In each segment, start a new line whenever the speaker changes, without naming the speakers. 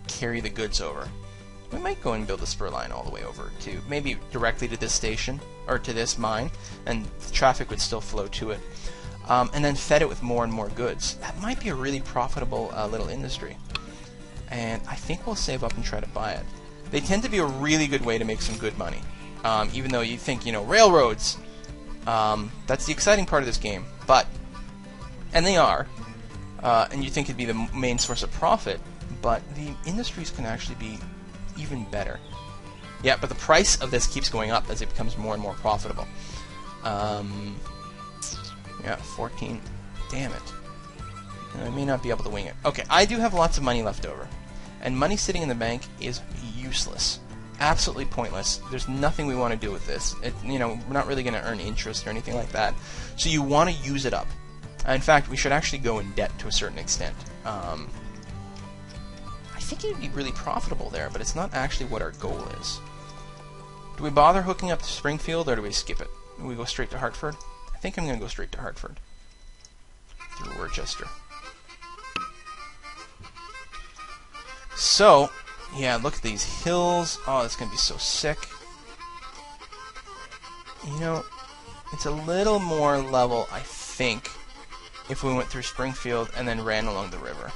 carry the goods over. We might go and build a spur line all the way over to maybe directly to this station or to this mine, and the traffic would still flow to it, and then fed it with more and more goods. That might be a really profitable little industry, and I think we'll save up and try to buy it. They tend to be a really good way to make some good money, even though you think, you know, railroads, that's the exciting part of this game, and they are, and you think it'd be the main source of profit, but the industries can actually be even better. Yeah, but the price of this keeps going up as it becomes more and more profitable. Yeah, 14. Damn it. I may not be able to wing it. Okay, I do have lots of money left over. And money sitting in the bank is useless. Absolutely pointless. There's nothing we want to do with this. You know, we're not really going to earn interest or anything like that. So you want to use it up. In fact, we should actually go in debt to a certain extent. I think it would be really profitable there, but it's not actually what our goal is. Do we bother hooking up to Springfield, or do we skip it? Do we go straight to Hartford? I think I'm going to go straight to Hartford. Through Worcester. So, yeah, look at these hills. Oh, that's going to be so sick. You know, it's a little more level, I think, if we went through Springfield and then ran along the river.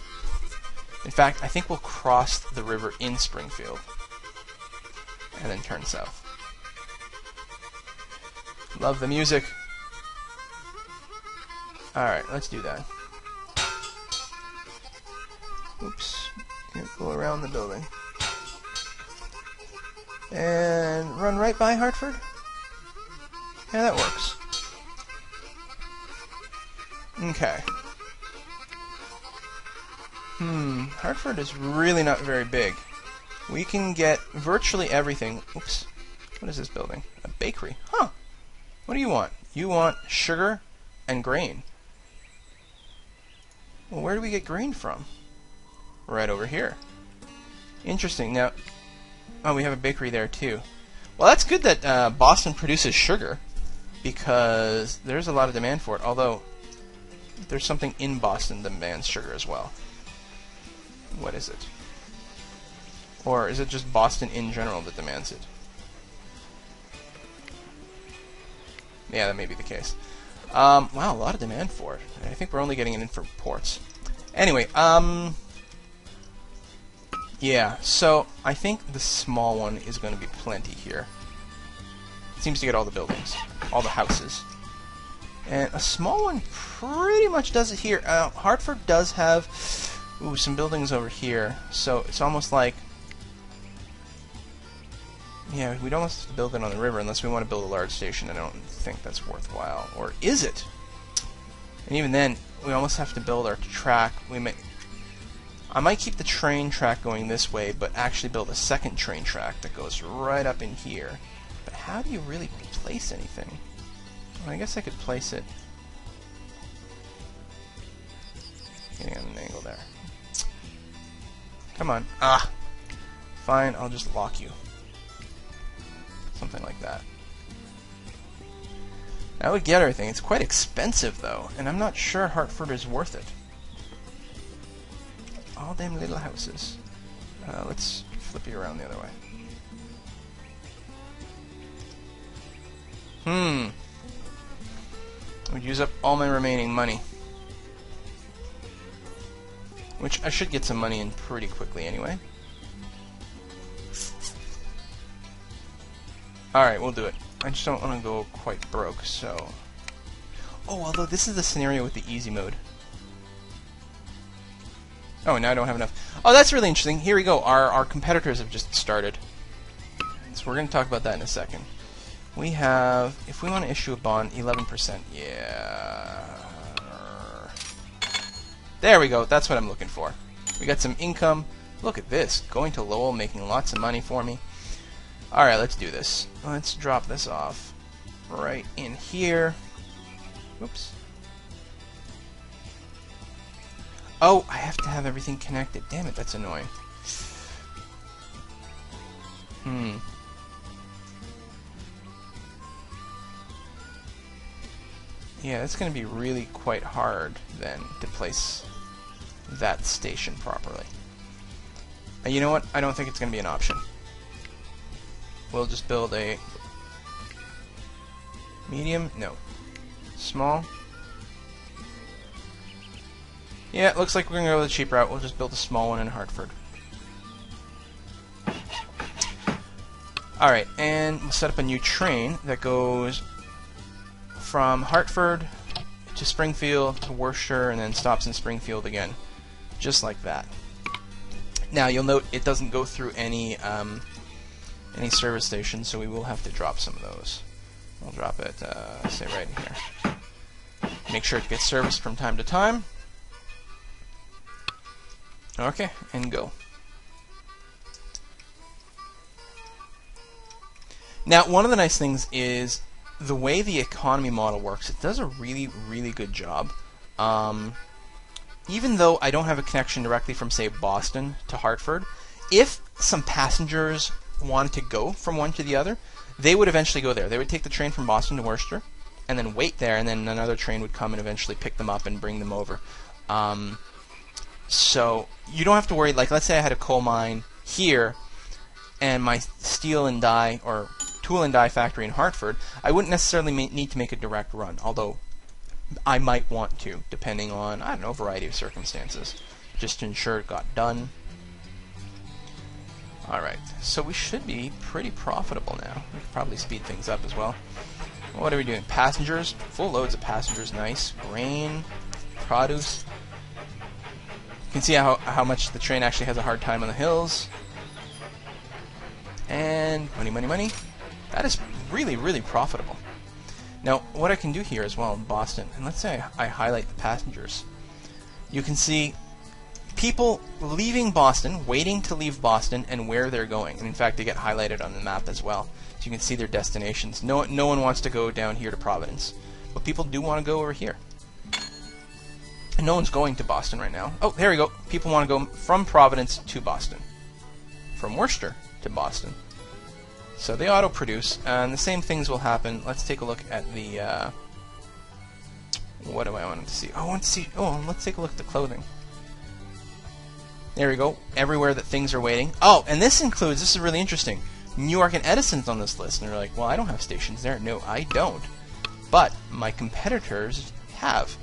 In fact, I think we'll cross the river in Springfield and then turn south. Love the music. Alright, let's do that. Oops. Can't go around the building. And run right by Hartford? Yeah, that works. Okay. Hartford is really not very big. We can get virtually everything. Oops. What is this building? A bakery. Huh. What do you want? You want sugar and grain. Well, where do we get grain from? Right over here. Interesting. Now, oh, we have a bakery there too. Well, that's good that Boston produces sugar, because there's a lot of demand for it, although there's something in Boston that demands sugar as well. What is it? Or is it just Boston in general that demands it? Yeah, that may be the case. Wow, a lot of demand for it. I think we're only getting it in for ports. Anyway, yeah, so I think the small one is going to be plenty here. It seems to get all the buildings, all the houses. And a small one pretty much does it here. Hartford does have some buildings over here, so it's almost like, yeah, we don't have to build it on the river unless we want to build a large station. I don't think that's worthwhile. Or is it? And even then, we almost have to build our track. I might keep the train track going this way, but actually build a second train track that goes right up in here. But how do you really place anything? Well, I guess I could place it getting on an angle there. Come on. Ah! Fine, I'll just lock you. Something like that. That would get everything. It's quite expensive, though, and I'm not sure Hartford is worth it. All them little houses. Let's flip you around the other way. I would use up all my remaining money. Which I should get some money in pretty quickly anyway. Alright, we'll do it. I just don't want to go quite broke, so... Oh, although this is the scenario with the easy mode. Oh, now I don't have enough. Oh, that's really interesting. Here we go. Our competitors have just started. So we're going to talk about that in a second. We have, if we want to issue a bond, 11%. Yeah. There we go. That's what I'm looking for. We got some income. Look at this. Going to Lowell, making lots of money for me. Alright, let's do this. Let's drop this off right in here. Oops. Oh, I have to have everything connected. Damn it, that's annoying. Yeah, that's going to be really quite hard, then, to place that station properly. You know what? I don't think it's going to be an option. We'll just build a medium. No. Small. Yeah, it looks like we're going to go the cheap route. We'll just build a small one in Hartford. Alright, and we'll set up a new train that goes from Hartford to Springfield to Worcester and then stops in Springfield again. Just like that. Now, you'll note it doesn't go through any service stations, so we will have to drop some of those. We'll drop it, say right here. Make sure it gets serviced from time to time. Okay, and go. Now, one of the nice things is the way the economy model works. It does a really, really good job. Even though I don't have a connection directly from, say, Boston to Hartford, if some passengers wanted to go from one to the other, they would eventually go there. They would take the train from Boston to Worcester, and then wait there, and then another train would come and eventually pick them up and bring them over. So you don't have to worry. Like, let's say I had a coal mine here, and my steel and die, or tool and die factory in Hartford, I wouldn't necessarily need to make a direct run, although I might want to, depending on, I don't know, a variety of circumstances, just to ensure it got done. Alright, so we should be pretty profitable now. We could probably speed things up as well. What are we doing? Passengers? Full loads of passengers, nice. Grain, produce. You can see how much the train actually has a hard time on the hills. And money, money, money. That is really, really profitable. Now, what I can do here as well in Boston, and let's say I highlight the passengers. You can see people leaving Boston, waiting to leave Boston, and where they're going. And in fact, they get highlighted on the map as well. So you can see their destinations. No one wants to go down here to Providence, but people do want to go over here. And no one's going to Boston right now. Oh, there we go. People want to go from Providence to Boston. From Worcester to Boston. So they auto-produce, and the same things will happen. Let's take a look at the, what do I want to see? Let's take a look at the clothing. There we go. Everywhere that things are waiting. Oh, and this is really interesting. New York and Edison's on this list, and they're like, well, I don't have stations there. No, I don't. But my competitors have.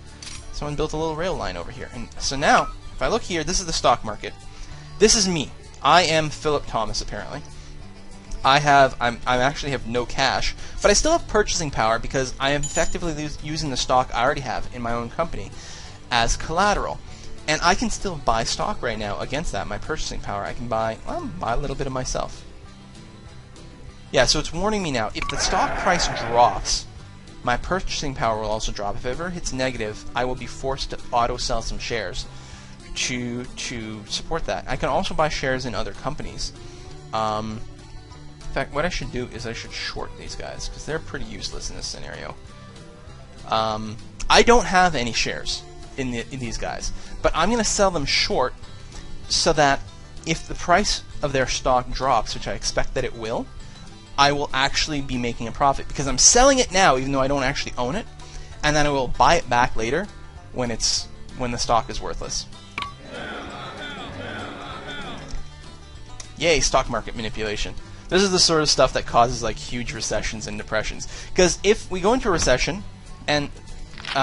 Someone built a little rail line over here. And so now, if I look here, this is the stock market. This is me. I am Philip Thomas, apparently. I actually have no cash, but I still have purchasing power because I am effectively using the stock I already have in my own company as collateral. And I can still buy stock right now against that, my purchasing power. I can buy a little bit of myself. Yeah, so it's warning me now. If the stock price drops, my purchasing power will also drop. If it ever hits negative, I will be forced to auto-sell some shares to support that. I can also buy shares in other companies. In fact, what I should do is I should short these guys, because they're pretty useless in this scenario. I don't have any shares in these guys, but I'm going to sell them short so that if the price of their stock drops, which I expect that it will, I will actually be making a profit, because I'm selling it now even though I don't actually own it, and then I will buy it back later when the stock is worthless. Yay, stock market manipulation. This is the sort of stuff that causes like huge recessions and depressions. Because if we go into a recession and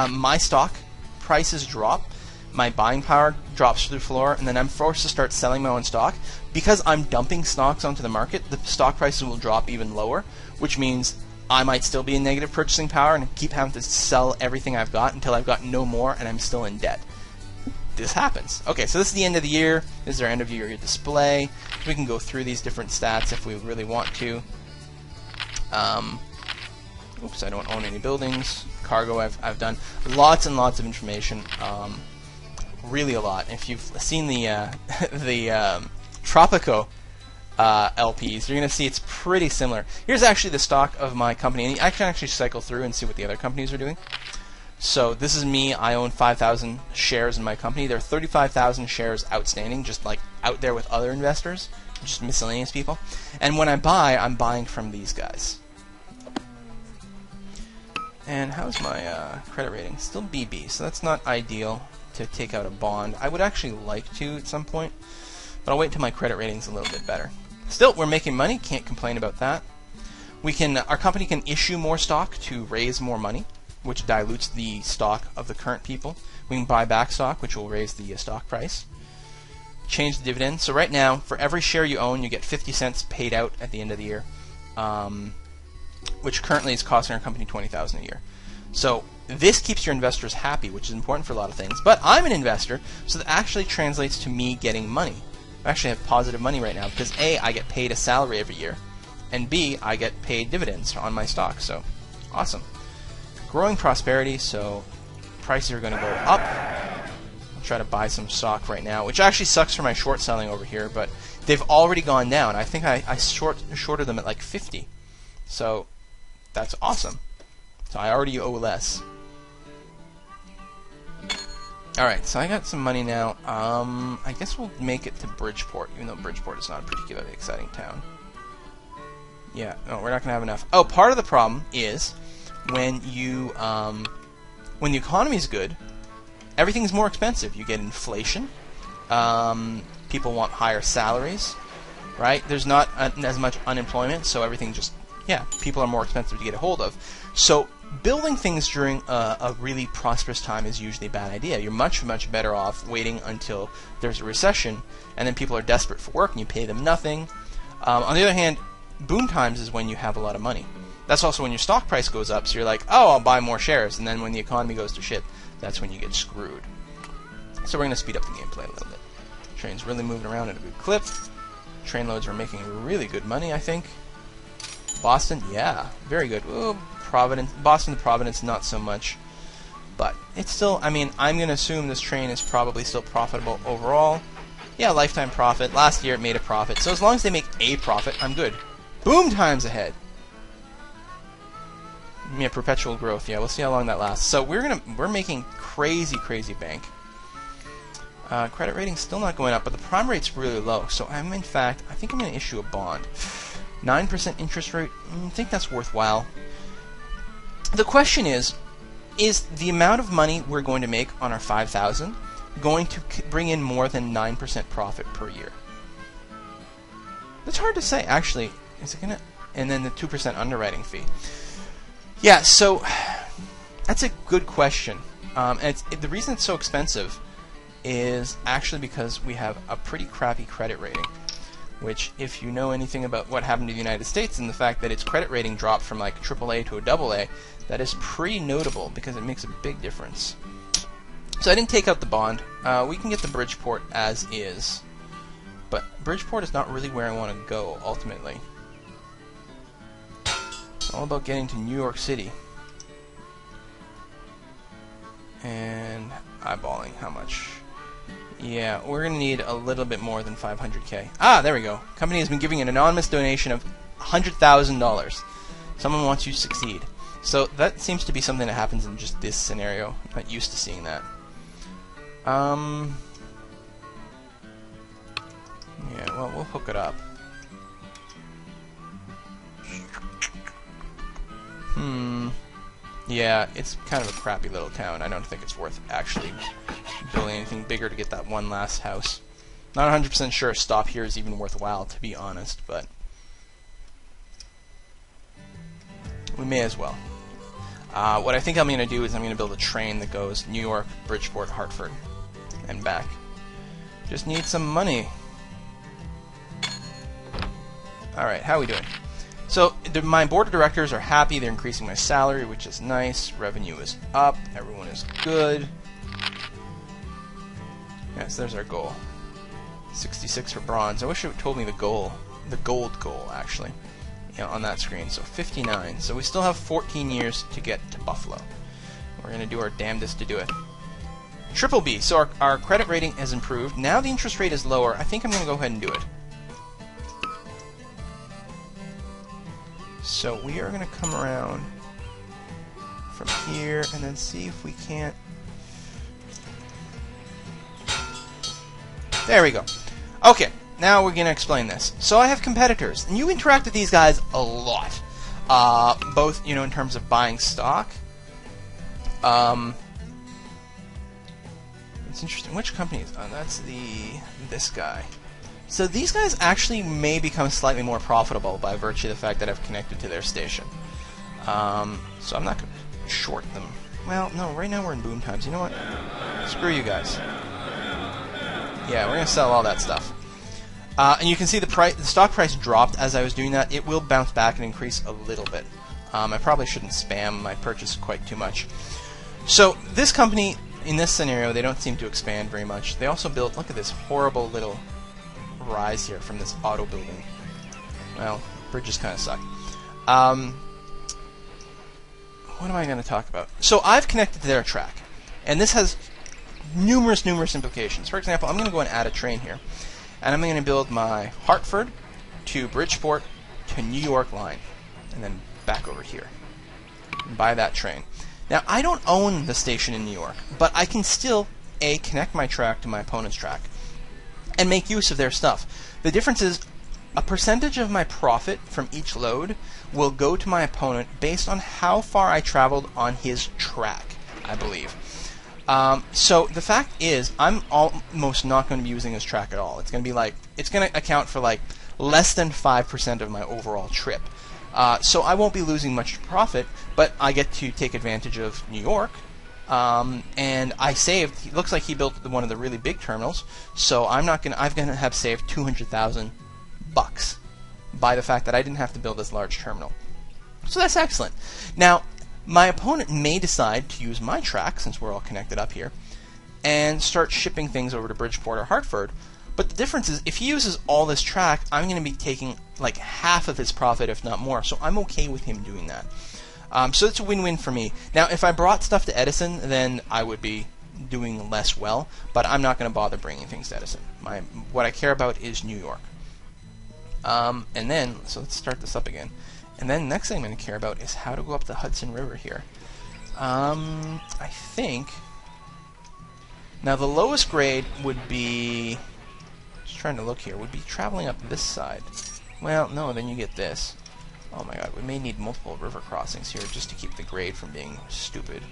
my stock prices drop, my buying power drops through the floor, and then I'm forced to start selling my own stock, because I'm dumping stocks onto the market, the stock prices will drop even lower, which means I might still be in negative purchasing power and keep having to sell everything I've got until I've got no more and I'm still in debt. This happens. Okay, so this is the end of the year. This is our end of year display. We can go through these different stats if we really want to. Oops, I don't own any buildings. Cargo, I've done lots and lots of information. Really a lot. If you've seen the Tropico LPs, you're going to see it's pretty similar. Here's actually the stock of my company, and I can actually cycle through and see what the other companies are doing. So this is me. I own 5,000 shares in my company. There are 35,000 shares outstanding, just like out there with other investors, just miscellaneous people. And when I buy, I'm buying from these guys. And how's my credit rating? Still BB, so that's not ideal to take out a bond. I would actually like to at some point, but I'll wait until my credit rating's a little bit better. Still, we're making money. Can't complain about that. Our company can issue more stock to raise more money, which dilutes the stock of the current people. We can buy back stock, which will raise the stock price. Change the dividend. So right now, for every share you own, you get 50 cents paid out at the end of the year, which currently is costing our company $20,000 a year. So this keeps your investors happy, which is important for a lot of things. But I'm an investor, so that actually translates to me getting money. I actually have positive money right now because A, I get paid a salary every year, and B, I get paid dividends on my stock. So awesome. Growing prosperity, so prices are going to go up. I'll try to buy some stock right now, which actually sucks for my short selling over here, but they've already gone down. I think I shorted them at like 50. So that's awesome. So I already owe less. Alright, so I got some money now. I guess we'll make it to Bridgeport, even though Bridgeport is not a particularly exciting town. Yeah, no, we're not going to have enough. Oh, part of the problem is when the economy is good, everything's more expensive. You get inflation. People want higher salaries, right? There's not as much unemployment, so everything just, yeah, people are more expensive to get a hold of. So building things during a really prosperous time is usually a bad idea. You're much, much better off waiting until there's a recession, and then people are desperate for work, and you pay them nothing. On the other hand, boom times is when you have a lot of money. That's also when your stock price goes up, so you're like, oh, I'll buy more shares, and then when the economy goes to shit, that's when you get screwed. So we're going to speed up the gameplay a little bit. Train's really moving around at a good clip. Train loads are making really good money, I think. Boston, yeah, very good. Ooh, Providence, Boston to Providence, not so much. But it's still, I mean, I'm going to assume this train is probably still profitable overall. Yeah, lifetime profit. Last year it made a profit. So as long as they make a profit, I'm good. Boom times ahead. Yeah, perpetual growth. Yeah, we'll see how long that lasts. So we're making crazy bank. Credit rating's still not going up, but the prime rate's really low. So I think I'm going to issue a bond. 9% interest rate. I think that's worthwhile. The question is the amount of money we're going to make on our 5,000 going to bring in more than 9% profit per year? It's hard to say, actually. Is it gonna? And then the 2% underwriting fee. Yeah, so that's a good question. And the reason it's so expensive is actually because we have a pretty crappy credit rating. Which, if you know anything about what happened to the United States and the fact that its credit rating dropped from like AAA to a AA, that is pretty notable because it makes a big difference. So I didn't take out the bond. We can get the Bridgeport as is. But Bridgeport is not really where I want to go, ultimately. It's all about getting to New York City. And eyeballing how much. Yeah, we're going to need a little bit more than 500k. Ah, there we go. Company has been giving an anonymous donation of $100,000. Someone wants you to succeed. So that seems to be something that happens in just this scenario. I'm not used to seeing that. Yeah, well, we'll hook it up. Yeah, it's kind of a crappy little town. I don't think it's worth actually building anything bigger to get that one last house. Not 100% sure a stop here is even worthwhile, to be honest, but we may as well. What I think I'm going to do is I'm going to build a train that goes New York, Bridgeport, Hartford, and back. Just need some money. Alright, how are we doing? So, my board of directors are happy. They're increasing my salary, which is nice. Revenue is up. Everyone is good. Yes, there's our goal. 66 for bronze. I wish it told me the goal. The gold goal, actually. On that screen. So, 59. So, we still have 14 years to get to Buffalo. We're going to do our damnedest to do it. Triple B. So, our credit rating has improved. Now the interest rate is lower. I think I'm going to go ahead and do it. So we are going to come around from here and then see if we can't... There we go. Okay, now we're going to explain this. So I have competitors, and you interact with these guys a lot. Both, in terms of buying stock. It's interesting. Which company is... Oh, that's this guy. So these guys actually may become slightly more profitable by virtue of the fact that I've connected to their station. So I'm not going to short them. Well, no, right now we're in boom times. You know what? Screw you guys. Yeah, we're going to sell all that stuff. And you can see the stock price dropped as I was doing that. It will bounce back and increase a little bit. I probably shouldn't spam my purchase quite too much. So this company, in this scenario, they don't seem to expand very much. They also built, look at this horrible little rise here from this auto building. Well, bridges kind of suck. What am I going to talk about? So I've connected to their track, and this has numerous implications. For example, I'm going to go and add a train here, and I'm going to build my Hartford to Bridgeport to New York line, and then back over here and buy that train. Now, I don't own the station in New York, but I can still, A, connect my track to my opponent's track and make use of their stuff. The difference is a percentage of my profit from each load will go to my opponent based on how far I traveled on his track, I believe. So the fact is, I'm almost not going to be using his track at all. It's going to be like, it's going to account for like less than 5% of my overall trip. So I won't be losing much profit, but I get to take advantage of New York. And I saved. It looks like he built one of the really big terminals, so I'm going to have saved $200,000 by the fact that I didn't have to build this large terminal. So that's excellent. Now, my opponent may decide to use my track, since we're all connected up here, and start shipping things over to Bridgeport or Hartford. But the difference is, if he uses all this track, I'm going to be taking like half of his profit, if not more. So I'm okay with him doing that. So it's a win-win for me. Now, if I brought stuff to Edison, then I would be doing less well. But I'm not going to bother bringing things to Edison. What I care about is New York. And then, so let's start this up again. And then the next thing I'm going to care about is how to go up the Hudson River here. I think... Now, the lowest grade would be... Just trying to look here. Would be traveling up this side. Well, no, then you get this. Oh my god, we may need multiple river crossings here just to keep the grade from being stupid.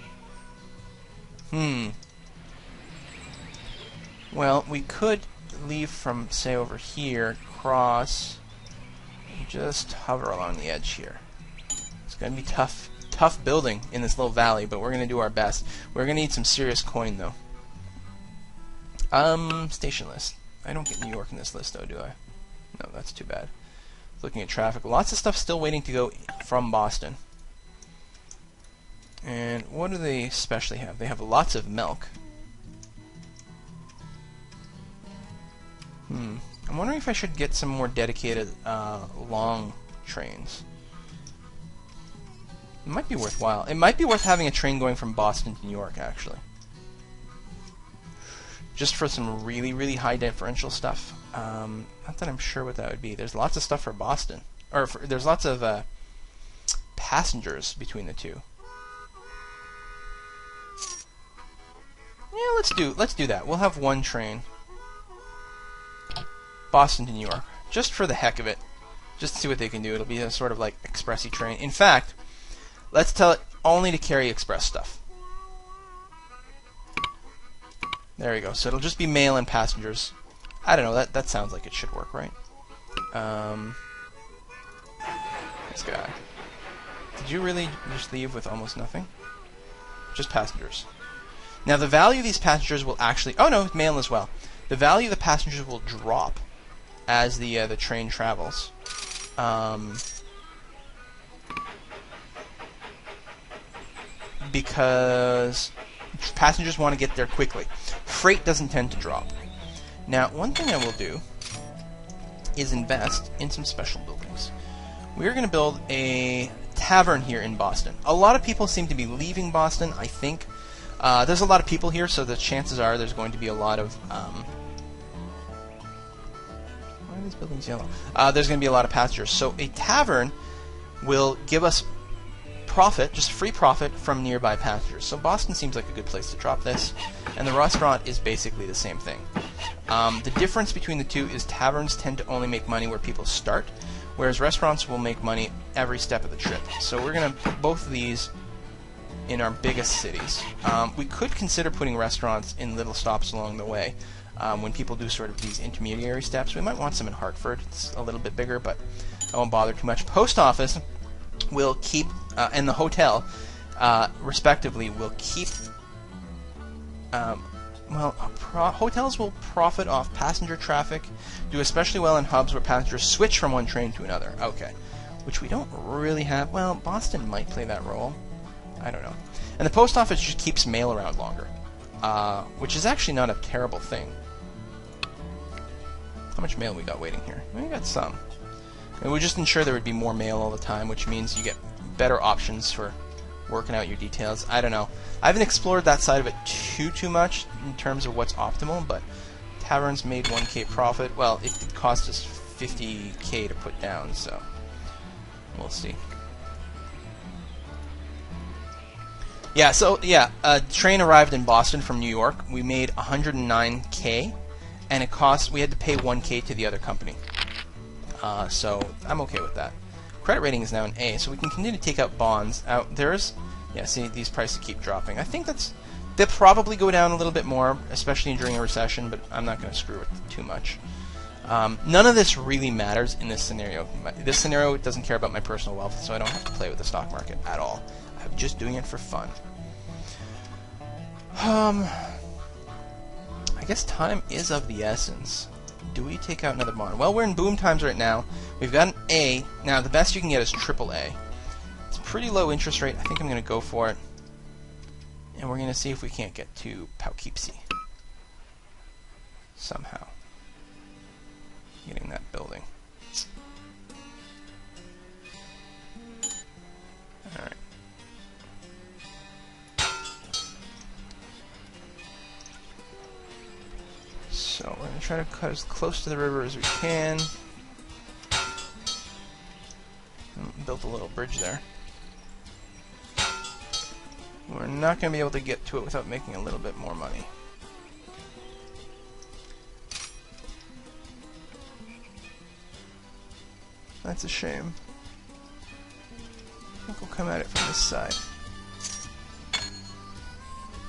Well, we could leave from, say, over here, cross, and just hover along the edge here. It's going to be tough building in this little valley, but we're going to do our best. We're going to need some serious coin, though. Station list. I don't get New York in this list, though, do I? No, that's too bad. Looking at traffic. Lots of stuff still waiting to go from Boston. And what do they especially have? They have lots of milk. I'm wondering if I should get some more dedicated long trains. It might be worthwhile. It might be worth having a train going from Boston to New York, actually. Just for some really high differential stuff. Not that I'm sure what that would be. There's lots of stuff for Boston. Or there's lots of passengers between the two. Yeah, let's do that. We'll have one train. Boston to New York. Just for the heck of it. Just to see what they can do. It'll be a sort of like expressy train. In fact, let's tell it only to carry express stuff. There we go. So it'll just be mail and passengers. I don't know. That sounds like it should work, right? This guy. Did you really just leave with almost nothing? Just passengers. Now the value of these passengers will actually... Oh no, mail as well. The value of the passengers will drop as the train travels. Because passengers want to get there quickly. Freight doesn't tend to drop. Now, one thing I will do is invest in some special buildings. We're going to build a tavern here in Boston. A lot of people seem to be leaving Boston, I think. There's a lot of people here, so the chances are there's going to be a lot of... why are these buildings yellow? There's going to be a lot of passengers. So a tavern will give us profit, just free profit, from nearby passengers. So Boston seems like a good place to drop this. And the restaurant is basically the same thing. The difference between the two is taverns tend to only make money where people start, whereas restaurants will make money every step of the trip. So we're going to put both of these in our biggest cities. We could consider putting restaurants in little stops along the way. when people do sort of these intermediary steps. We might want some in Hartford. It's a little bit bigger, but I won't bother too much. Post office will keep, and the hotel, respectively, will keep. Hotels will profit off passenger traffic, do especially well in hubs where passengers switch from one train to another. Okay. Which we don't really have. Well, Boston might play that role. I don't know. And the post office just keeps mail around longer, which is actually not a terrible thing. How much mail we got waiting here? We got some. And we'll just ensure there would be more mail all the time, which means you get better options for working out your details. I don't know. I haven't explored that side of it too much in terms of what's optimal, but taverns made 1K profit. Well, it cost us 50K to put down, so we'll see. Yeah, so yeah, a train arrived in Boston from New York. We made 109K, and it cost. We had to pay 1K to the other company. So I'm okay with that. Credit rating is now an A, so we can continue to take out bonds. Yeah, see, these prices keep dropping. I think they'll probably go down a little bit more, especially during a recession, but I'm not going to screw with it too much. None of this really matters in this scenario. This scenario doesn't care about my personal wealth, so I don't have to play with the stock market at all. I'm just doing it for fun. I guess time is of the essence. Do we take out another bond? Well, we're in boom times right now. We've got an A. Now, the best you can get is AAA. It's pretty low interest rate. I think I'm going to go for it. And we're going to see if we can't get to Poughkeepsie. Somehow. Getting that building. Alright. So we're going to try to cut as close to the river as we can. Built a little bridge there. We're not going to be able to get to it without making a little bit more money. That's a shame. I think we'll come at it from this side.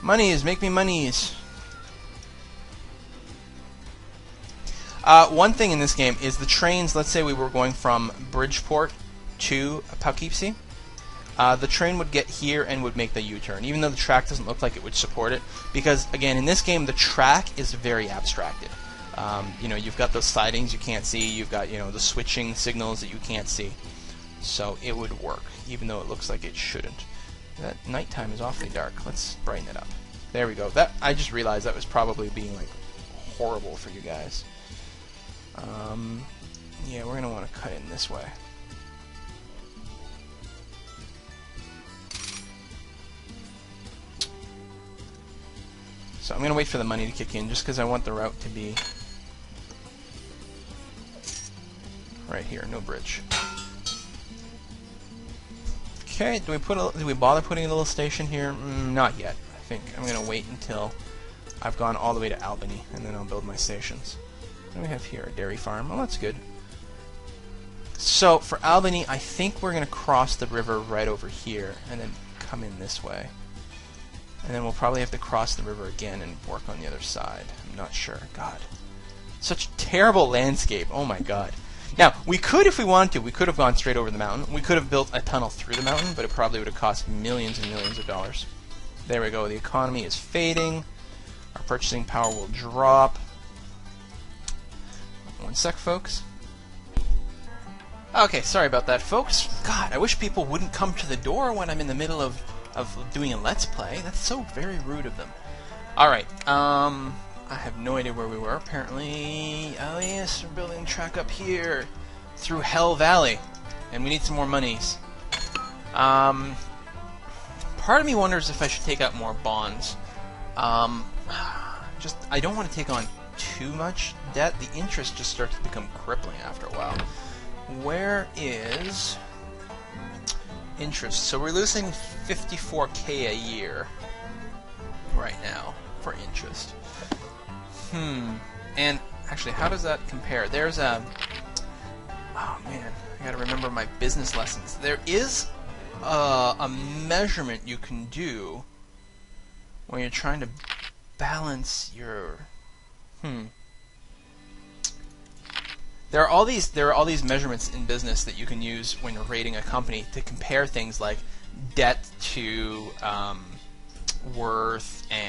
Monies! Make me monies! One thing in this game is the trains. Let's say we were going from Bridgeport to Poughkeepsie. The train would get here and would make the U-turn, even though the track doesn't look like it would support it. Because, again, in this game, the track is very abstracted. You know, you've got those sidings you can't see. You've got, you know, the switching signals that you can't see. So it would work, even though it looks like it shouldn't. That nighttime is awfully dark. Let's brighten it up. There we go. That I just realized that was probably being, like, horrible for you guys. Yeah, we're going to want to cut in this way. So I'm going to wait for the money to kick in, just because I want the route to be right here, no bridge. Okay, do we bother putting a little station here? Not yet. I think I'm going to wait until I've gone all the way to Albany, and then I'll build my stations. What do we have here? A dairy farm. Oh, that's good. So for Albany, I think we're going to cross the river right over here, and then come in this way. And then we'll probably have to cross the river again and work on the other side. I'm not sure. God. Such terrible landscape. Oh my god. Now, we could, if we wanted to, we could have gone straight over the mountain. We could have built a tunnel through the mountain, but it probably would have cost millions and millions of dollars. There we go. The economy is fading. Our purchasing power will drop. One sec, folks. Okay, sorry about that, folks. God, I wish people wouldn't come to the door when I'm in the middle of doing a Let's Play. That's so very rude of them. Alright, I have no idea where we were. Apparently, oh yes, we're building a track up here through Hell Valley. And we need some more monies. Part of me wonders if I should take out more bonds. I don't want to take on too much debt. The interest just starts to become crippling after a while. Where is interest? So we're losing 54K a year right now for interest. And actually, how does that compare? There's a... Oh man, I gotta remember my business lessons. There is a measurement you can do when you're trying to balance your... There are all these measurements in business that you can use when you're rating a company to compare things like debt to worth and